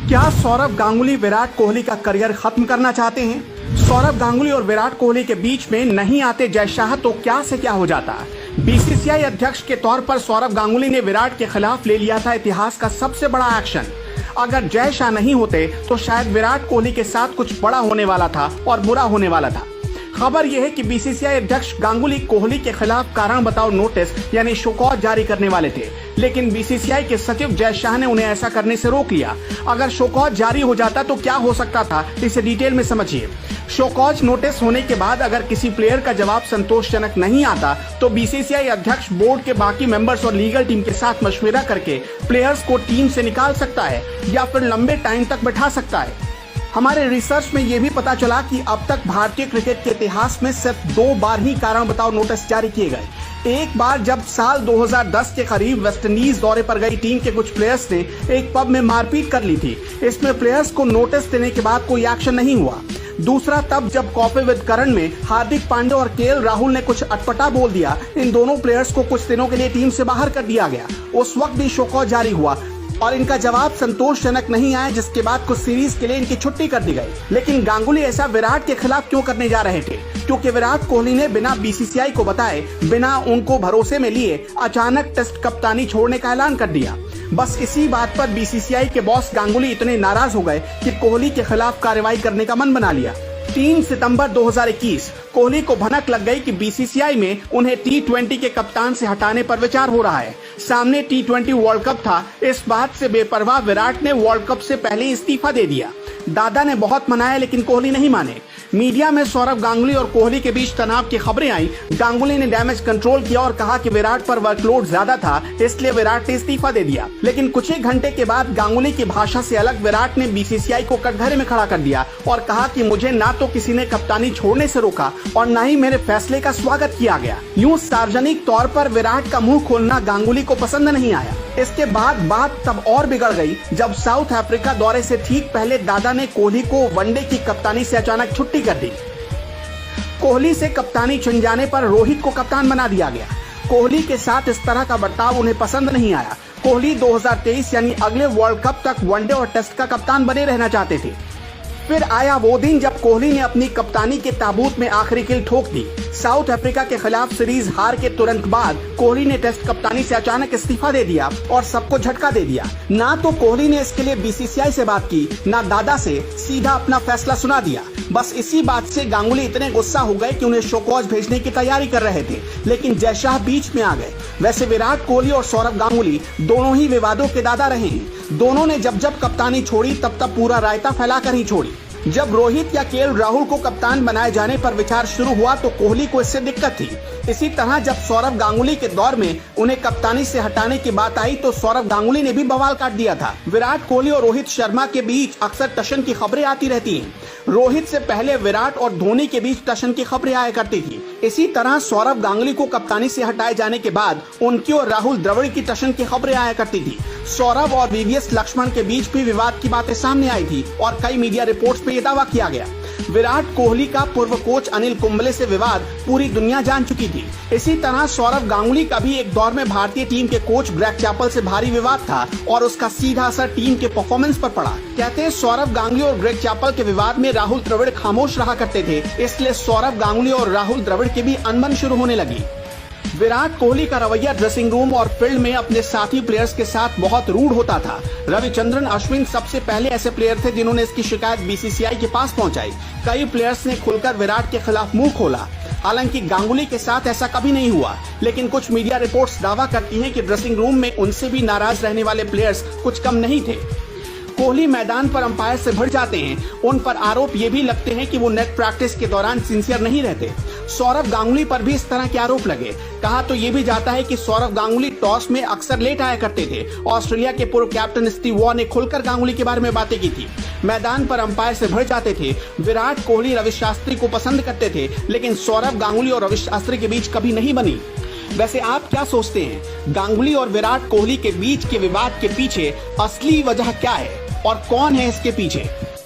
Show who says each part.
Speaker 1: क्या सौरव गांगुली विराट कोहली का करियर खत्म करना चाहते हैं? सौरव गांगुली और विराट कोहली के बीच में नहीं आते जय शाह तो क्या से क्या हो जाता। बीसीसीआई अध्यक्ष के तौर पर सौरव गांगुली ने विराट के खिलाफ ले लिया था इतिहास का सबसे बड़ा एक्शन। अगर जय शाह नहीं होते तो शायद विराट कोहली के साथ कुछ बड़ा होने वाला था और बुरा होने वाला था। खबर यह है कि बीसीसीआई अध्यक्ष गांगुली कोहली के खिलाफ कारण बताओ नोटिस यानी शोकॉज जारी करने वाले थे, लेकिन बीसीसीआई के सचिव जय शाह ने उन्हें ऐसा करने से रोक लिया। अगर शोकॉज जारी हो जाता तो क्या हो सकता था, इसे डिटेल में समझिए। शोकॉज नोटिस होने के बाद अगर किसी प्लेयर का जवाब संतोषजनक नहीं आता तो बीसीसीआई अध्यक्ष बोर्ड के बाकी मेंबर्स और लीगल टीम के साथ मशविरा करके प्लेयर्स को टीम से निकाल सकता है या फिर लंबे टाइम तक बैठा सकता है। हमारे रिसर्च में ये भी पता चला कि अब तक भारतीय क्रिकेट के इतिहास में सिर्फ 2 बार ही कारण बताओ नोटिस जारी किए गए। एक बार जब साल 2010 के करीब वेस्टइंडीज दौरे पर गई टीम के कुछ प्लेयर्स ने एक पब में मारपीट कर ली थी। इसमें प्लेयर्स को नोटिस देने के बाद कोई एक्शन नहीं हुआ। दूसरा तब जब कॉफी विद करण में हार्दिक पांड्या और केएल राहुल ने कुछ अटपटा बोल दिया। इन दोनों प्लेयर्स को कुछ दिनों के लिए टीम से बाहर कर दिया गया। उस वक्त भी शोकॉज जारी हुआ और इनका जवाब संतोषजनक नहीं आया, जिसके बाद कुछ सीरीज के लिए इनकी छुट्टी कर दी गई। लेकिन गांगुली ऐसा विराट के खिलाफ क्यों करने जा रहे थे? क्योंकि विराट कोहली ने बिना बीसीसीआई को बताए, बिना उनको भरोसे में लिए अचानक टेस्ट कप्तानी छोड़ने का ऐलान कर दिया। बस इसी बात पर बीसीसीआई के बॉस गांगुली इतने नाराज हो गए कि कोहली के खिलाफ कार्रवाई करने का मन बना लिया। 3 सितंबर 2021 कोहली को भनक लग गई कि बीसीसीआई में उन्हें T20 के कप्तान से हटाने पर विचार हो रहा है। सामने T20 वर्ल्ड कप था। इस बात से बेपरवाह विराट ने वर्ल्ड कप से पहले इस्तीफा दे दिया। दादा ने बहुत मनाया लेकिन कोहली नहीं माने। मीडिया में सौरव गांगुली और कोहली के बीच तनाव की खबरें आई। गांगुली ने डैमेज कंट्रोल किया और कहा कि विराट पर वर्कलोड ज्यादा था, इसलिए विराट ने इस्तीफा दे दिया। लेकिन कुछ ही घंटे के बाद गांगुली की भाषा से अलग विराट ने बीसीसीआई को कटघरे में खड़ा कर दिया और कहा कि मुझे ना तो किसी ने कप्तानी छोड़ने से रोका और न ही मेरे फैसले का स्वागत किया गया। यूं सार्वजनिक तौर पर विराट का मुंह खोलना गांगुली को पसंद नहीं आया। इसके बाद बात तब और बिगड़ गई जब साउथ अफ्रीका दौरे से ठीक पहले दादा ने कोहली को वनडे की कप्तानी से अचानक छुट्टी कर दी। कोहली से कप्तानी चुन जाने पर रोहित को कप्तान बना दिया गया। कोहली के साथ इस तरह का बर्ताव उन्हें पसंद नहीं आया। कोहली 2023 यानी अगले वर्ल्ड कप तक वनडे और टेस्ट का कप्तान बने रहना चाहते थे। फिर आया वो दिन जब कोहली ने अपनी कप्तानी के ताबूत में आखिरी कील ठोक दी। साउथ अफ्रीका के खिलाफ सीरीज हार के तुरंत बाद कोहली ने टेस्ट कप्तानी से अचानक इस्तीफा दे दिया और सबको झटका दे दिया। ना तो कोहली ने इसके लिए बीसीसीआई से बात की, ना दादा से, सीधा अपना फैसला सुना दिया। बस इसी बात से गांगुली इतने गुस्सा हो गए कि उन्हें शोकॉज भेजने की तैयारी कर रहे थे, लेकिन जय शाह बीच में आ गए। वैसे विराट कोहली और सौरव गांगुली दोनों ही विवादों के दादा रहे हैं। दोनों ने जब जब कप्तानी छोड़ी तब तब पूरा रायता फैलाकर ही छोड़ी। जब रोहित या केएल राहुल को कप्तान बनाए जाने पर विचार शुरू हुआ तो कोहली को इससे दिक्कत थी। इसी तरह जब सौरव गांगुली के दौर में उन्हें कप्तानी से हटाने की बात आई तो सौरव गांगुली ने भी बवाल काट दिया था। विराट कोहली और रोहित शर्मा के बीच अक्सर टशन की खबरें आती रहती हैं। रोहित से पहले विराट और धोनी के बीच टशन की खबरें आया करती थी। इसी तरह सौरव गांगुली को कप्तानी से हटाए जाने के बाद उनकी और राहुल द्रविड़ की टशन की खबरें आया करती थी। सौरव और वीवीएस लक्ष्मण के बीच भी विवाद की बातें सामने आई थी और कई मीडिया रिपोर्ट्स में यह दावा किया गया। विराट कोहली का पूर्व कोच अनिल कुंबले से विवाद पूरी दुनिया जान चुकी थी। इसी तरह सौरव गांगुली का भी एक दौर में भारतीय टीम के कोच ग्रेग चैपल से भारी विवाद था और उसका सीधा असर टीम के परफॉर्मेंस पर पड़ा। कहते हैं सौरव गांगुली और ग्रेग चैपल के विवाद में राहुल द्रविड़ खामोश रहा करते थे, इसलिए सौरव गांगुली और राहुल द्रविड़ की भी अनबन शुरू होने लगी। विराट कोहली का रवैया ड्रेसिंग रूम और फील्ड में अपने साथी प्लेयर्स के साथ बहुत रूड होता था। रविचंद्रन अश्विन सबसे पहले ऐसे प्लेयर थे जिन्होंने इसकी शिकायत बीसीसीआई के पास पहुंचाई। कई प्लेयर्स ने खुलकर विराट के खिलाफ मुंह खोला। हालांकि गांगुली के साथ ऐसा कभी नहीं हुआ, लेकिन कुछ मीडिया रिपोर्ट्स दावा करती हैं कि ड्रेसिंग रूम में उनसे भी नाराज रहने वाले प्लेयर्स कुछ कम नहीं थे। कोहली मैदान पर अंपायर से भिड़ जाते हैं। उन पर आरोप ये भी लगते हैं कि वो नेट प्रैक्टिस के दौरान सिंसियर नहीं रहते। सौरव गांगुली पर भी इस तरह के आरोप लगे। कहा तो ये भी जाता है कि सौरव गांगुली टॉस में अक्सर लेट आया करते थे। ऑस्ट्रेलिया के पूर्व कैप्टन स्टीव वॉ ने खुलकर गांगुली के बारे में बातें की थी। मैदान पर अंपायर से भिड़ जाते थे। विराट कोहली रवि शास्त्री को पसंद करते थे, लेकिन सौरव गांगुली और रवि शास्त्री के बीच कभी नहीं बनी। वैसे आप क्या सोचते हैं, गांगुली और विराट कोहली के बीच के विवाद के पीछे असली वजह क्या है और कौन है इसके पीछे?